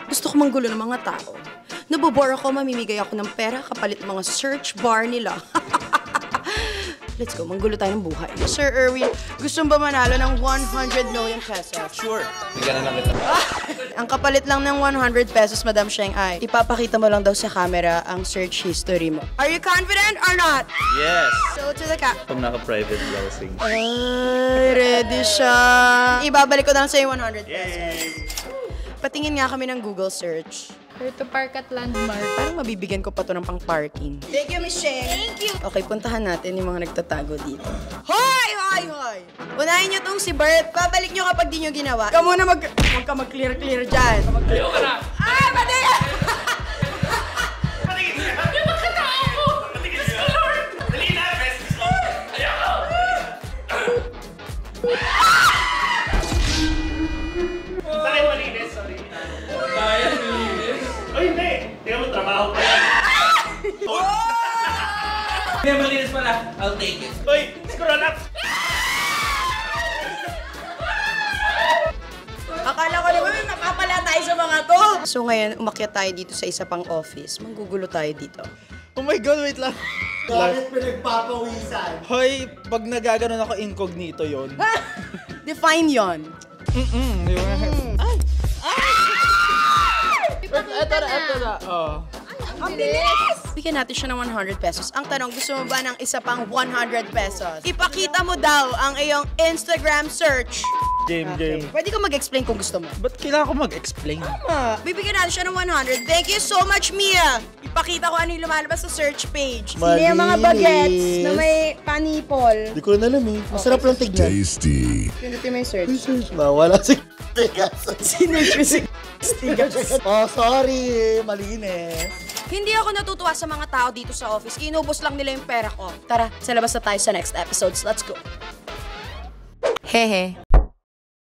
Gusto ko manggulo ng mga tao. Nabobore ako, mamimigay ako ng pera kapalit mga search bar nila. Let's go, manggulo tayo ng buhay. Sir Erwin, gusto ba manalo ng 100 million pesos? Sure. Bigyan na lang kita. Ang kapalit lang ng 100 pesos, Madam Sheng, ay ipapakita mo lang daw sa camera ang search history mo. Are you confident or not? Yes. So to the cap. Pag naka-private browsing. Ay, ready siya. Ibabalik ko na lang sa yung 100 pesos. Patingin nga kami ng Google search. Where to park at Landmark. Parang mabibigyan ko pa to ng pang-parking. Thank you, Miss Sheng. Thank you. Okay, puntahan natin yung mga nagtatago dito. Hoy! Hoy! Hoy! Unahin nyo tong si Bert. Babalik nyo kapag di nyo ginawa. Ikaw muna huwag ka mag-clear-clear dyan. Ayaw ka na! Ay, pati! Patingin niya! Yung magkatao ko! Patingin niya! Dali na! Best ko! Ayaw ko! Sorry, malinis. Sorry. Kaya malinis? Ay, hindi! Tingnan mo, trabaho pa yan. Hindi, malinis pala. I'll take it. Uy! Scroll up! Akala ko naman may makapala tayo sa mga to. So ngayon, umakyat tayo dito sa isa pang office. Manggugulo tayo dito. Oh my God, wait lang. Bakit pinagpapawisan? Hoy, pag nagaganon ako incognito yon. Define yon. Ay! Ipakita na. Eto na. Oh. Ang bilis! Bigyan natin siya ng 100 pesos. Ang tanong, gusto mo ba ng isa pang 100 pesos? Ipakita mo daw ang iyong Instagram search. Game. Pwede ka mag-explain kung gusto mo. Ba't kailangan ko mag-explain? Bibigyan natin siya ng 100. Thank you so much, Mia! Ipakita ko ano yung lumalabas sa search page. Malinis. Sino yung mga bagets na may panipol? Di ko na alam eh. Masarap lang tignan. Tasty. Pinutin mo yung search. Wala si Sinerch ko si Stigas. Oh, sorry. Malinis. Hindi ako natutuwa sa mga tao dito sa office. Inubos lang nila yung pera ko. Tara, sa labas na tayo sa next episodes. Let's go. Hehe.